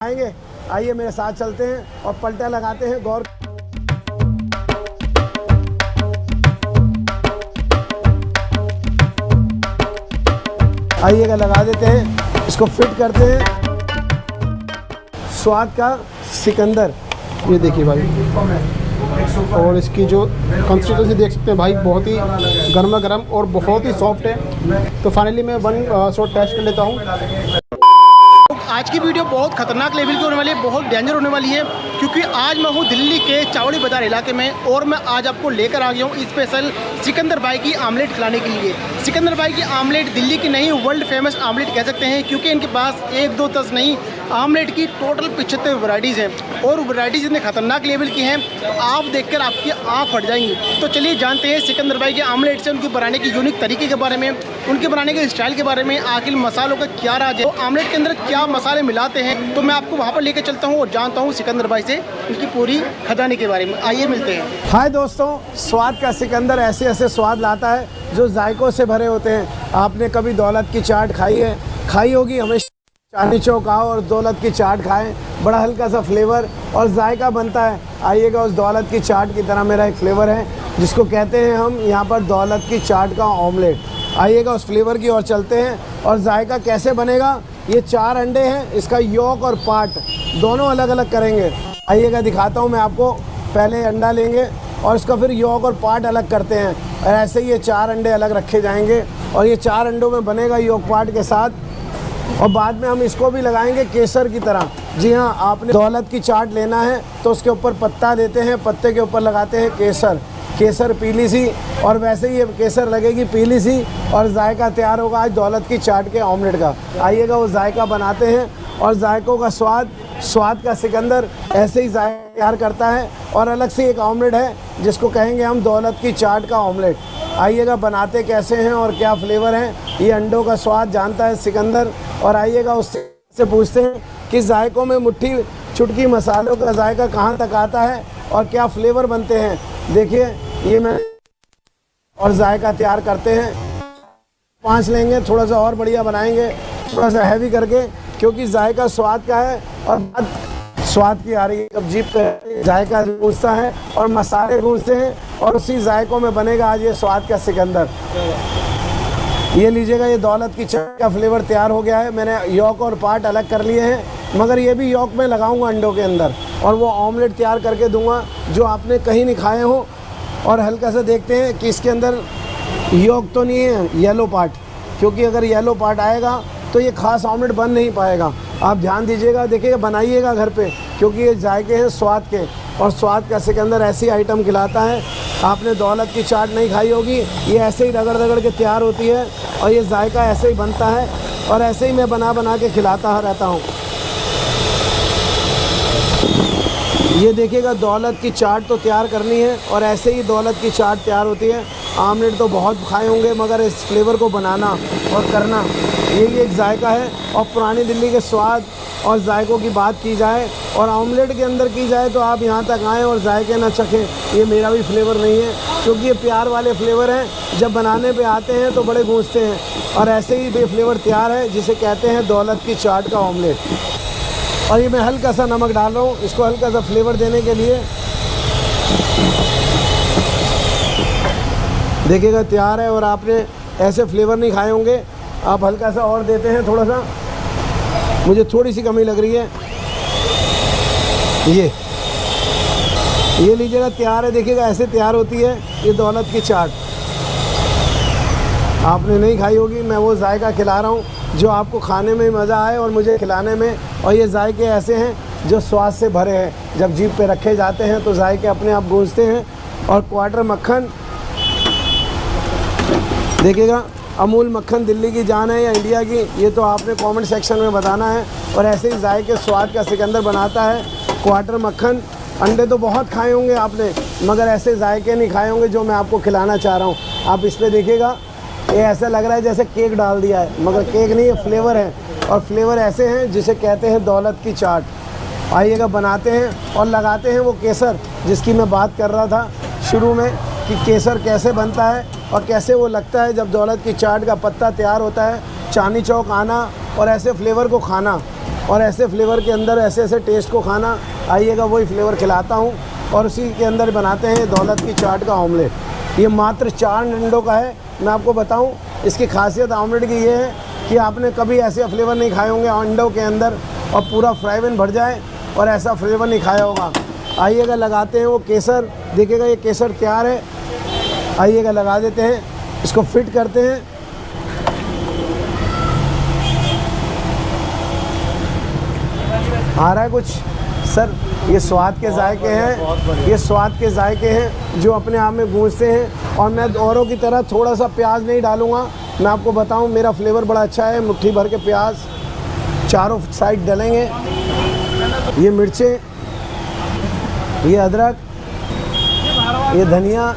आएंगे। आइए मेरे साथ चलते हैं और पलटा लगाते हैं। गौर आइएगा, लगा देते हैं, इसको फिट करते हैं। स्वाद का सिकंदर, ये देखिए भाई, और इसकी जो कंसिस्टेंसी देख सकते हैं भाई, बहुत ही गर्मा गर्म और बहुत ही सॉफ्ट है। तो फाइनली मैं वन शॉट टेस्ट कर लेता हूँ। आज की वीडियो बहुत खतरनाक लेवल की होने वाली है, बहुत डेंजर होने वाली है, क्योंकि आज मैं हूँ दिल्ली के चावड़ी बाजार इलाके में और मैं आज आपको लेकर आ गया हूँ स्पेशल सिकंदर भाई की आमलेट खिलाने के लिए। सिकंदर भाई की आमलेट दिल्ली की नहीं, वर्ल्ड फेमस आमलेट कह सकते हैं, क्योंकि इनके पास 1 2 10 नहीं, आमलेट की टोटल 75 वैराइटीज़ हैं और वैराइटीज़ इतने खतरनाक लेवल की हैं, आप देखकर आपकी आँख फट जाएंगी। तो चलिए जानते हैं सिकंदर भाई के आमलेट से उनके बनाने की यूनिक तरीके के बारे में, उनके बनाने के स्टाइल के बारे में, आखिर मसालों का क्या राज है, तो आमलेट के अंदर क्या मसाले मिलाते हैं। तो मैं आपको वहाँ पर लेकर चलता हूँ और जानता हूँ सिकंदर भाई से उनकी पूरी खजाने के बारे में। आइए मिलते हैं। हाय दोस्तों, स्वाद का सिकंदर ऐसे ऐसे स्वाद लाता है जो जायकों से भरे होते हैं। आपने कभी दौलत की चाट खाई होगी, हमेशा चांदनी चौक आओ और दौलत की चाट खाएं, बड़ा हल्का सा फ्लेवर और जायका बनता है। आइएगा, उस दौलत की चाट की तरह मेरा एक फ्लेवर है जिसको कहते हैं हम यहाँ पर दौलत की चाट का ऑमलेट। आइएगा, उस फ्लेवर की ओर चलते हैं और जायका कैसे बनेगा। ये 4 अंडे हैं, इसका योक और पार्ट दोनों अलग अलग करेंगे। आइएगा दिखाता हूँ मैं आपको। पहले अंडा लेंगे और इसका फिर योक और पार्ट अलग करते हैं, और ऐसे ही ये 4 अंडे अलग रखे जाएंगे और ये 4 अंडों में बनेगा योक पार्ट के साथ। और बाद में हम इसको भी लगाएंगे केसर की तरह। जी हाँ, आपने दौलत की चाट लेना है तो उसके ऊपर पत्ता देते हैं, पत्ते के ऊपर लगाते हैं केसर पीली सी, और वैसे ही ये केसर लगेगी पीली सी और जायका तैयार होगा आज दौलत की चाट के ऑमलेट का। आइएगा, वो जायका बनाते हैं और जायकों का स्वाद का सिकंदर ऐसे ही जायका तैयार करता है। और अलग से एक ऑमलेट है जिसको कहेंगे हम दौलत की चाट का ऑमलेट। आइएगा, बनाते कैसे हैं और क्या फ्लेवर है, ये अंडों का स्वाद जानता है सिकंदर। और आइएगा, उससे पूछते हैं कि जायकों में मुट्ठी चुटकी मसालों का जायका कहाँ तक आता है और क्या फ्लेवर बनते हैं। देखिए, ये मैं और जायका तैयार करते हैं। 5 लेंगे, थोड़ा सा और बढ़िया बनाएंगे, थोड़ा सा हैवी करके, क्योंकि जायका स्वाद का है और बात स्वाद की आ रही है। जब जीभ पे जायका गूंजता है और मसाले गूंजते हैं और उसी जायकों में बनेगा आज ये स्वाद का सिकंदर। ये लीजिएगा, ये दौलत की चाट का फ्लेवर तैयार हो गया है। मैंने योक और पार्ट अलग कर लिए हैं, मगर ये भी योक में लगाऊंगा अंडों के अंदर और वो ऑमलेट तैयार करके दूंगा जो आपने कहीं नहीं खाए हो। और हल्का सा देखते हैं कि इसके अंदर योक तो नहीं है, येलो पार्ट, क्योंकि अगर येलो पार्ट आएगा तो ये खास ऑमलेट बन नहीं पाएगा। आप ध्यान दीजिएगा, देखिएगा, बनाइएगा घर पे, क्योंकि ये जायके हैं स्वाद के, और स्वाद का सिकंदर ऐसी आइटम खिलाता है। आपने दौलत की चाट नहीं खाई होगी, ये ऐसे ही रगड़ रगड़ के तैयार होती है और ये जायका ऐसे ही बनता है और ऐसे ही मैं बना के खिलाता रहता हूँ। ये देखिएगा, दौलत की चाट तो तैयार करनी है और ऐसे ही दौलत की चाट तैयार होती है। आमलेट तो बहुत खाए होंगे, मगर इस फ्लेवर को बनाना और करना, यही एक जायका है। और पुरानी दिल्ली के स्वाद और जायकों की बात की जाए और ऑमलेट के अंदर की जाए तो आप यहाँ तक आएँ और जायके ना चखें, ये मेरा भी फ्लेवर नहीं है, क्योंकि ये प्यार वाले फ्लेवर हैं। जब बनाने पे आते हैं तो बड़े गूंजते हैं, और ऐसे ही ये फ्लेवर तैयार है जिसे कहते हैं दौलत की चाट का ऑमलेट। और ये मैं हल्का सा नमक डाल रहा हूँ इसको हल्का सा फ्लेवर देने के लिए। देखिएगा, तैयार है। और आपने ऐसे फ्लेवर नहीं खाए होंगे, आप हल्का सा और देते हैं, थोड़ा सा, मुझे थोड़ी सी कमी लग रही है। ये लीजिएगा, तैयार है। देखिएगा, ऐसे तैयार होती है ये दौलत की चाट। आपने नहीं खाई होगी, मैं वो जायका खिला रहा हूँ जो आपको खाने में मज़ा आए और मुझे खिलाने में। और ये जायके ऐसे हैं जो स्वाद से भरे हैं, जब जीभ पे रखे जाते हैं तो जायके अपने आप गूंजते हैं। और क्वार्टर मक्खन देखिएगा, अमूल मक्खन दिल्ली की जान है या इंडिया की, ये तो आपने कमेंट सेक्शन में बताना है। और ऐसे ही जायके स्वाद का सिकंदर बनाता है क्वार्टर मक्खन। अंडे तो बहुत खाए होंगे आपने, मगर ऐसे जायके नहीं खाए होंगे जो मैं आपको खिलाना चाह रहा हूँ। आप इस पर देखिएगा, ये ऐसा लग रहा है जैसे केक डाल दिया है, मगर केक नहीं, ये फ्लेवर है। और फ्लेवर ऐसे हैं जिसे कहते हैं दौलत की चाट। आइएगा, बनाते हैं और लगाते हैं वो केसर जिसकी मैं बात कर रहा था शुरू में, कि केसर कैसे बनता है और कैसे वो लगता है जब दौलत की चाट का पत्ता तैयार होता है। चांदनी चौक आना और ऐसे फ्लेवर को खाना, और ऐसे फ्लेवर के अंदर ऐसे ऐसे टेस्ट को खाना, आइएगा वही फ्लेवर खिलाता हूँ। और उसी के अंदर बनाते हैं दौलत की चाट का ऑमलेट। ये मात्र 4 अंडों का है। मैं आपको बताऊँ इसकी खासियत ऑमलेट की ये है कि आपने कभी ऐसे फ्लेवर नहीं खाए होंगे अंडों के अंदर और पूरा फ्राई पैन भर जाए और ऐसा फ्लेवर नहीं खाया होगा। आइएगा लगाते हैं वो केसर, देखिएगा ये केसर तैयार है। आइएगा लगा देते हैं, इसको फिट करते हैं। आ रहा है कुछ सर? ये स्वाद के जायके हैं, ये स्वाद के जायके हैं जो अपने आप में गूंजते हैं। और मैं औरों की तरह थोड़ा सा प्याज नहीं डालूँगा। मैं आपको बताऊं मेरा फ्लेवर बड़ा अच्छा है। मुट्ठी भर के प्याज चारों साइड डलेंगे। ये मिर्चें, ये अदरक, ये धनिया,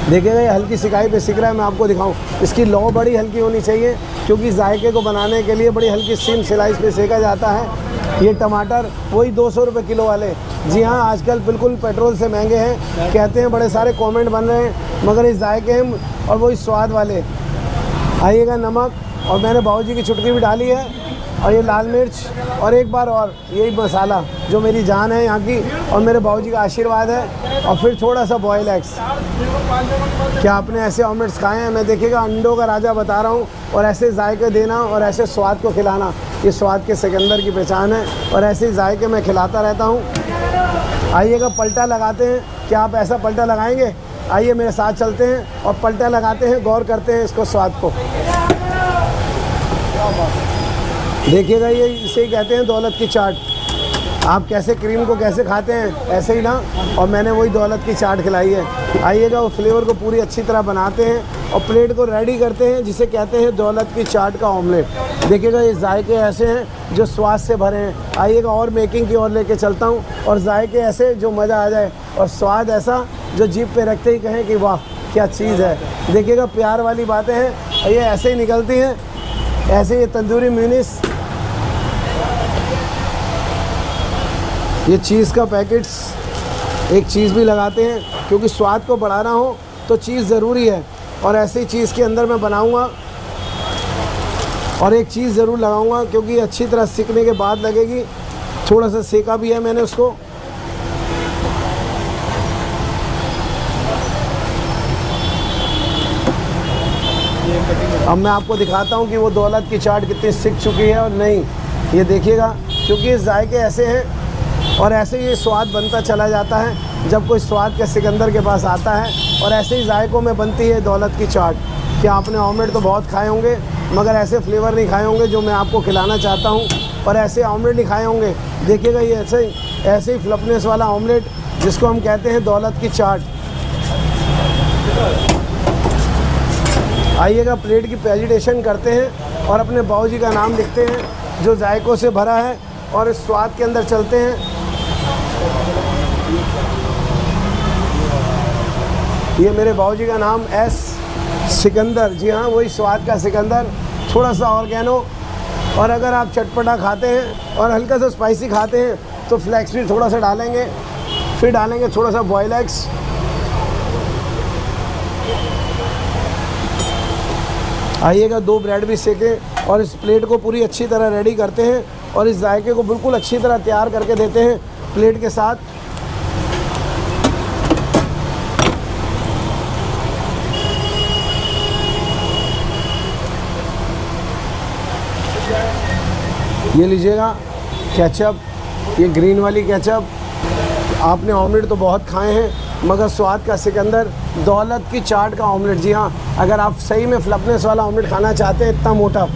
देखिएगा ये हल्की सिकाई पे सिक रहा है। मैं आपको दिखाऊं, इसकी लौ बड़ी हल्की होनी चाहिए क्योंकि जायके को बनाने के लिए बड़ी हल्की सिम स्लाइस पे सेका जाता है। ये टमाटर वही 200 रुपये किलो वाले, जी हाँ आजकल बिल्कुल पेट्रोल से महंगे हैं। कहते हैं बड़े सारे कमेंट बन रहे हैं, मगर इस जायके हैं और वही स्वाद वाले। आइएगा नमक, और मैंने बाबूजी की चुटकी भी डाली है, और ये लाल मिर्च, और एक बार और यही मसाला जो मेरी जान है यहाँ की और मेरे बाबूजी का आशीर्वाद है। और फिर थोड़ा सा बॉयल एग्स। क्या आपने ऐसे ऑमलेट्स खाए हैं? मैं देखिएगा अंडों का राजा बता रहा हूँ। और ऐसे जायके देना और ऐसे स्वाद को खिलाना, ये स्वाद के सिकंदर की पहचान है। और ऐसे जायके मैं खिलाता रहता हूँ। आइएगा पलटा लगाते हैं। क्या आप ऐसा पलटा लगाएंगे? आइए मेरे साथ चलते हैं और पलटा लगाते हैं, गौर करते हैं इसको स्वाद को। देखिएगा ये इसे ही कहते हैं दौलत की चाट। आप कैसे क्रीम को कैसे खाते हैं ऐसे ही ना, और मैंने वही दौलत की चाट खिलाई है। आइएगा वो फ्लेवर को पूरी अच्छी तरह बनाते हैं और प्लेट को रेडी करते हैं, जिसे कहते हैं दौलत की चाट का ऑमलेट। देखिएगा ये जायके ऐसे हैं जो स्वाद से भरे हैं। आइएगा और मेकिंग की ओर लेके चलता हूँ, और जायके ऐसे जो मज़ा आ जाए और स्वाद ऐसा जो जीभ पे रखते ही कहें कि वाह क्या चीज़ है। देखिएगा प्यार वाली बातें हैं, ये ऐसे ही निकलती हैं। ऐसे ये तंदूरी म्यूनिस, ये चीज़ का पैकेट्स, एक चीज़ भी लगाते हैं क्योंकि स्वाद को बढ़ाना हो तो चीज़ ज़रूरी है। और ऐसी चीज़ के अंदर मैं बनाऊंगा, और एक चीज़ ज़रूर लगाऊंगा क्योंकि अच्छी तरह सीखने के बाद लगेगी। थोड़ा सा सेका भी है मैंने उसको। अब मैं आपको दिखाता हूँ कि वो दौलत की चाट कितनी सीख चुकी है और नहीं। ये देखिएगा क्योंकि इस जायके ऐसे हैं और ऐसे ही स्वाद बनता चला जाता है जब कोई स्वाद के सिकंदर के पास आता है। और ऐसे ही जायकों में बनती है दौलत की चाट। क्या आपने ऑमलेट तो बहुत खाए होंगे, मगर ऐसे फ्लेवर नहीं खाए होंगे जो मैं आपको खिलाना चाहता हूँ, और ऐसे ऑमलेट नहीं खाए होंगे। देखिएगा ये ऐसे ही फ्लफनेस वाला ऑमलेट जिसको हम कहते हैं दौलत की चाट। आइएगा प्लेट की प्रेजेंटेशन करते हैं और अपने बाबूजी का नाम लिखते हैं जो जायकों से भरा है, और इस स्वाद के अंदर चलते हैं। ये मेरे बाबूजी का नाम एस सिकंदर, जी हाँ वही स्वाद का सिकंदर। थोड़ा सा ऑर्गेनो, और अगर आप चटपटा खाते हैं और हल्का सा स्पाइसी खाते हैं तो फ्लेक्स भी थोड़ा सा डालेंगे। फिर डालेंगे थोड़ा सा बॉयल एग्स। आइएगा 2 ब्रेड भी सेकें और इस प्लेट को पूरी अच्छी तरह रेडी करते हैं और इस जायके को बिल्कुल अच्छी तरह तैयार करके देते हैं प्लेट के साथ। ये लीजिएगा केचप, ये ग्रीन वाली केचप। आपने ऑमलेट तो बहुत खाए हैं, मगर स्वाद का सिकंदर दौलत की चाट का ऑमलेट। जी हाँ, अगर आप सही में फ्लफनेस वाला ऑमलेट खाना चाहते हैं, इतना मोटा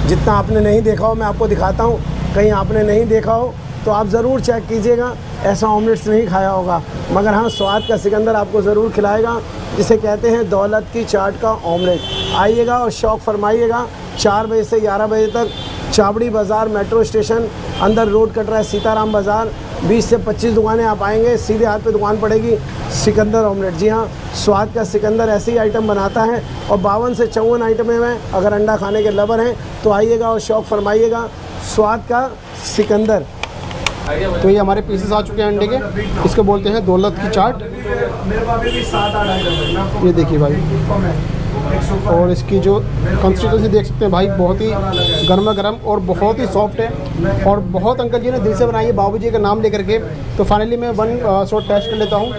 जितना आपने नहीं देखा हो, मैं आपको दिखाता हूँ, कहीं आपने नहीं देखा हो तो आप ज़रूर चेक कीजिएगा। ऐसा ऑमलेट्स नहीं खाया होगा, मगर हाँ स्वाद का सिकंदर आपको ज़रूर खिलाएगा, जिसे कहते हैं दौलत की चाट का ऑमलेट। आइएगा और शौक़ फरमाइएगा। 4 बजे से 11 बजे तक चाबड़ी बाज़ार मेट्रो स्टेशन अंदर रोड कट रहा है सीताराम बाज़ार। 20 से 25 दुकानें आप आएंगे, सीधे हाथ पे दुकान पड़ेगी सिकंदर ऑमलेट। जी हाँ, स्वाद का सिकंदर ऐसे ही आइटम बनाता है और 52 से 54 आइटमें हैं। अगर अंडा खाने के लवर हैं तो आइएगा और शौक़ फरमाइएगा। स्वाद का सिकंदर। तो ये हमारे पीसेस आ चुके हैं अंडे के, इसको बोलते हैं दौलत की चाट। ये देखिए भाई, और इसकी जो कंसिस्टेंसी देख सकते हैं भाई, बहुत ही गर्मा गर्म और बहुत ही सॉफ्ट है और बहुत अंकल जी ने दिल से बनाई है बाबूजी का नाम लेकर के। तो फाइनली मैं 1 शॉट टेस्ट कर लेता हूँ।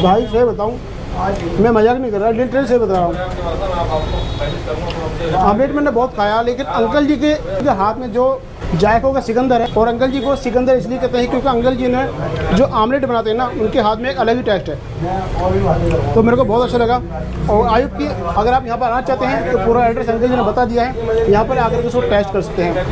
भाई सही बताऊँ, मैं मजाक नहीं कर रहा, लिटरली से बता रहा हूँ। आमलेट मैंने बहुत खाया, लेकिन अंकल जी के हाथ में जो जायकों का सिकंदर है, और अंकल जी को सिकंदर इसलिए कहते हैं क्योंकि अंकल जी ने जो आमलेट बनाते हैं ना, उनके हाथ में एक अलग ही टेस्ट है। तो मेरे को बहुत अच्छा लगा। और आयुब की अगर आप यहाँ पर आना चाहते हैं तो पूरा एड्रेस अंकल जी ने बता दिया है, यहाँ पर आकर के उसको टेस्ट कर सकते हैं।